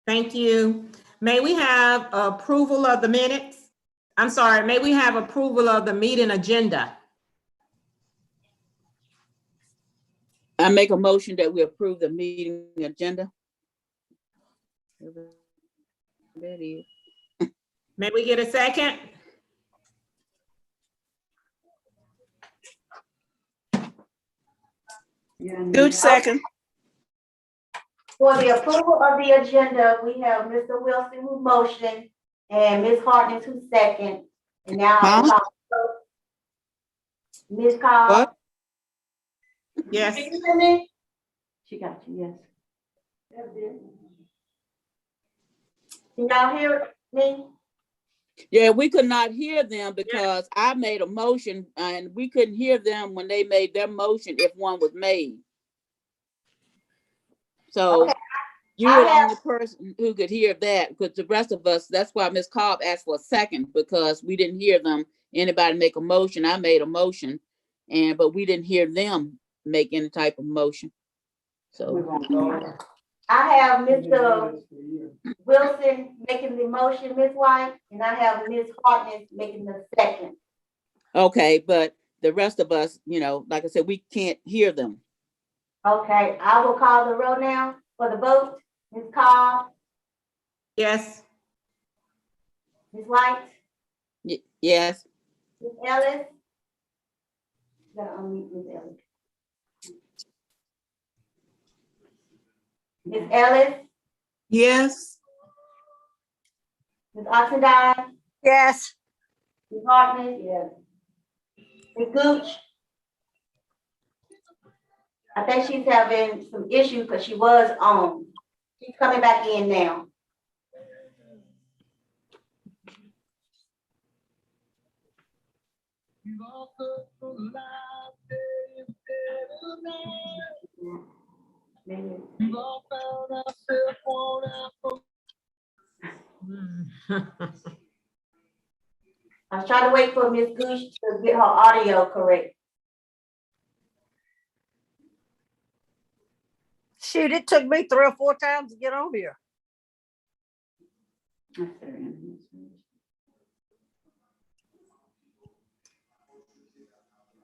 Thank you. May we have approval of the minutes? I'm sorry, may we have approval of the meeting agenda? I make a motion that we approve the meeting agenda. That is. May we get a second? Good second. For the approval of the agenda, we have Mr. Wilson who motioned and Ms. Hartnett who second. And now I will call. Ms. Cobb. What? Yes. Can you hear me? She got you, yes. Can y'all hear me? Yeah, we could not hear them because I made a motion and we couldn't hear them when they made their motion if one was made. So Okay. you were the only person who could hear that, because the rest of us, that's why Ms. Cobb asked for a second, because we didn't hear them, anybody make a motion. I made a motion, but we didn't hear them make any type of motion. So I have Mr. Wilson making the motion, Ms. White, and I have Ms. Hartnett making the second. okay, but the rest of us, like I said, we can't hear them. Okay, I will call the roll now for the vote. Ms. Cobb, Yes. Ms. White, Yes. Ms. Ellis. You gotta unmute Ms. Ellis. Ms. Ellis, Yes. Ms. Oxendine, Yes. Ms. Hartnett. Yes. Ms. Gooch. I think she's having some issues because she was on. She's coming back in now. Maybe. I was trying to wait for Ms. Gooch to get her audio correct. Shoot, it took me 3 or 4 times to get on here.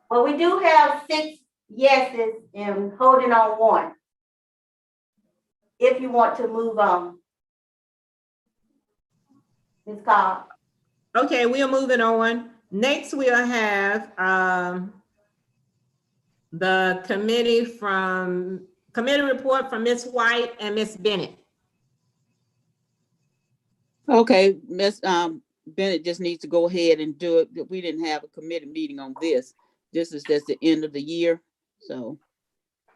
Well, we do have 6 yeses and holding on 1. If you want to move on. Ms. Cobb. Okay, we are moving on. Next, we'll have the committee report from Ms. White and Ms. Bennett. Okay, Ms. Bennett just needs to go ahead and do it. We didn't have a committee meeting on this. This is just the end of the year, so.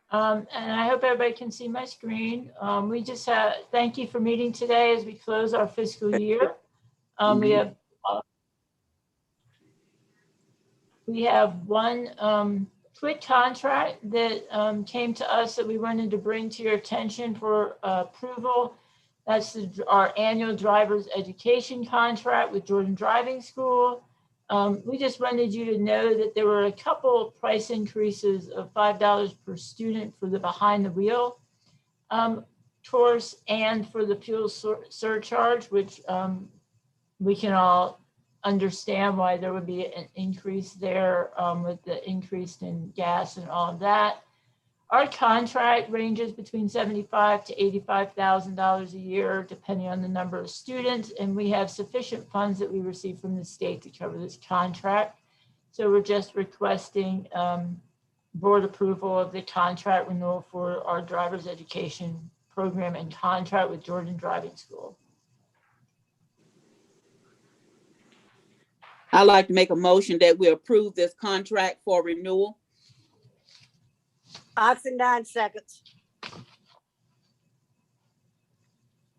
And I hope everybody can see my screen. We just thank you for meeting today as we close our fiscal year. We have one quick contract that came to us that we wanted to bring to your attention for approval. That's our annual driver's education contract with Jordan Driving School. We just wanted you to know that there were a couple price increases of $5 per student for the behind the wheel course and for the fuel surcharge, which we can all understand why there would be an increase there with the increase in gas and all of that. Our contract ranges between $75,000 to $85,000 a year, depending on the number of students, and we have sufficient funds that we receive from the state to cover this contract. So we're just requesting board approval of the contract renewal for our driver's education program and contract with Jordan Driving School. I'd like to make a motion that we approve this contract for renewal. Oxendine seconds.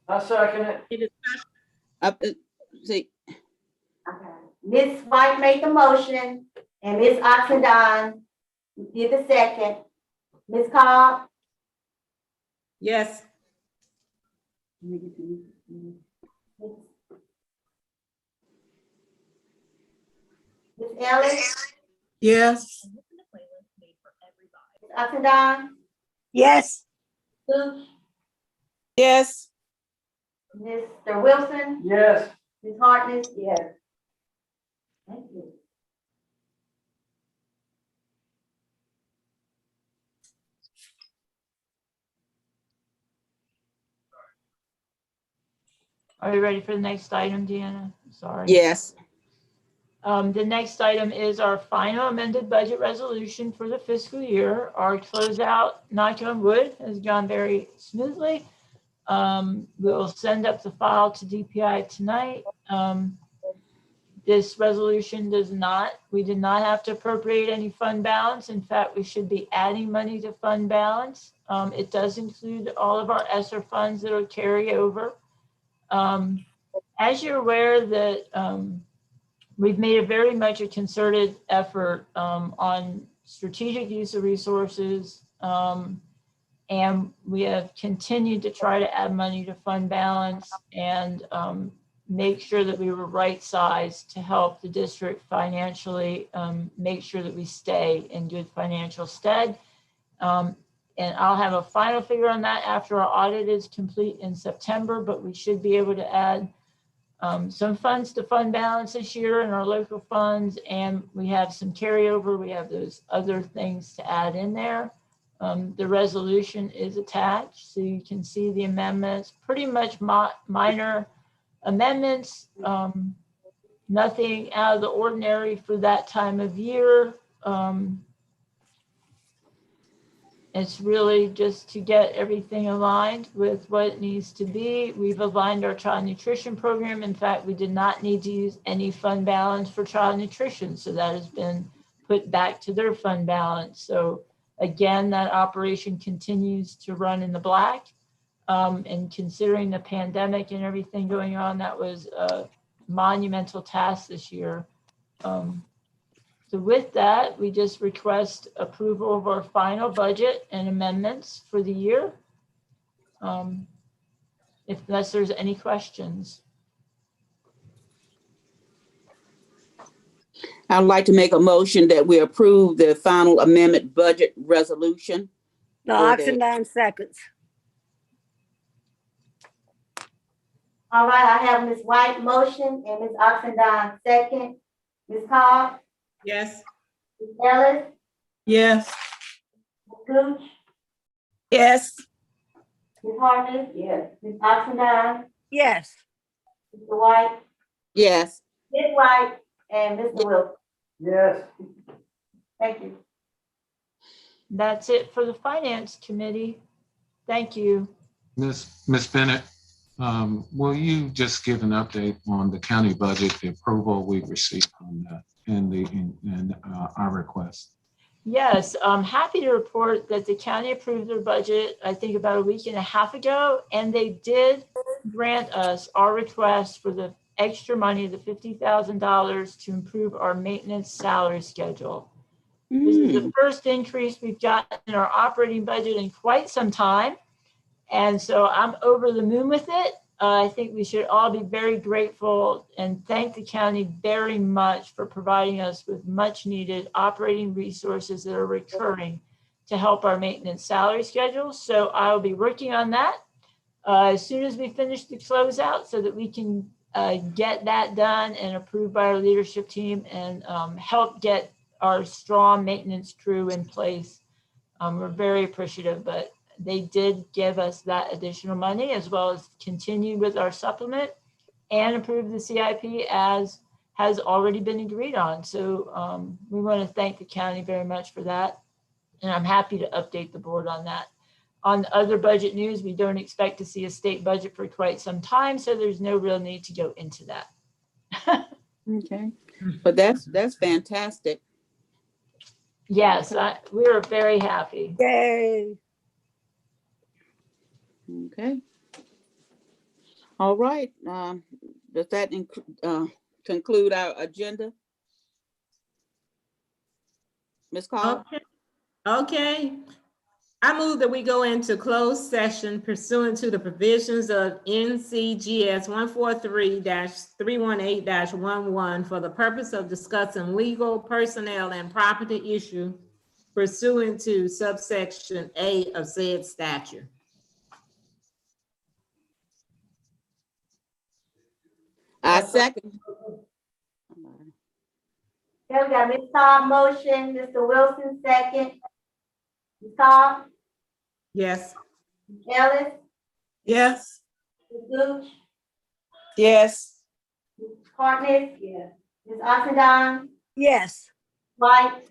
I second it. See, Okay. Ms. White made the motion and Ms. Oxendine did the second. Ms. Cobb. Yes. Ms. Ellis. Yes. Ms. Oxendine. Yes. Gooch. Yes. Mr. Wilson, Yes. Ms. Hartnett? Yes. Thank you. Are you ready for the next item, Deanna? Sorry. Yes. The next item is our final amended budget resolution for the fiscal year. Our closeout, knock on wood, has gone very smoothly. We'll send up the file to DPI tonight. This resolution we did not have to appropriate any fund balance. In fact, we should be adding money to fund balance. It does include all of our ESSER funds that will carry over. As you're aware that we've made very much a concerted effort on strategic use of resources, and we have continued to try to add money to fund balance and make sure that we were right sized to help the district financially, make sure that we stay in good financial stead. And I'll have a final figure on that after our audit is complete in September, but we should be able to add some funds to fund balance this year in our local funds, and we have some carryover. We have those other things to add in there. The resolution is attached, so you can see the amendments, pretty much minor amendments, nothing out of the ordinary for that time of year. It's really just to get everything aligned with what it needs to be. We've aligned our child nutrition program. In fact, we did not need to use any fund balance for child nutrition. So that has been put back to their fund balance. So again, that operation continues to run in the black. And considering the pandemic and everything going on, that was a monumental task this year. So with that, we just request approval of our final budget and amendments for the year. Unless there's any questions. I'd like to make a motion that we approve the final amendment budget resolution. No, For the- Oxendine seconds. All right, I have Ms. White motion and Ms. Oxendine second. Ms. Cobb? Yes. Ms. Ellis? Yes. Ms. Gooch? Yes. Ms. Hartnett? Yes. Ms. Oxendine? Yes. Mr. White? Yes. Ms. White? And Mr. Wilson? Yes. Thank you. That's it for the Finance Committee. Thank you. Ms. Bennett, will you just give an update on the county budget, the approval we received on that and our request? Yes, I'm happy to report that the county approved their budget, I think about a week and a half ago, and they did grant us our request for the extra money, the $50,000 to improve our maintenance salary schedule. This is the first increase we've gotten in our operating budget in quite some time. And so I'm over the moon with it. I think we should all be very grateful and thank the county very much for providing us with much needed operating resources that are recurring to help our maintenance salary schedule. So I'll be working on that as soon as we finish the closeout so that we can get that done and approved by our leadership team and help get our strong maintenance crew in place. We're very appreciative, but they did give us that additional money as well as continue with our supplement and approve the CIP as has already been agreed on. So we want to thank the county very much for that. And I'm happy to update the board on that. On other budget news, we don't expect to see a state budget for quite some time, so there's no real need to go into that. Okay, but that's fantastic. Yes, we are very happy. Yay. Okay. All right. Does that conclude our agenda? Ms. Cobb? Okay. I move that we go into closed session pursuant to the provisions of NCGS 143-318-11 for the purpose of discussing legal, personnel, and property issue pursuant to subsection A of said statute. I second. Okay, we got Ms. Cobb motion, Mr. Wilson second. Ms. Cobb, Yes. Ms. Ellis, Yes. Ms. Gooch, Yes. Ms. Hartnett. Yeah. Ms. Oxendine, Yes. White,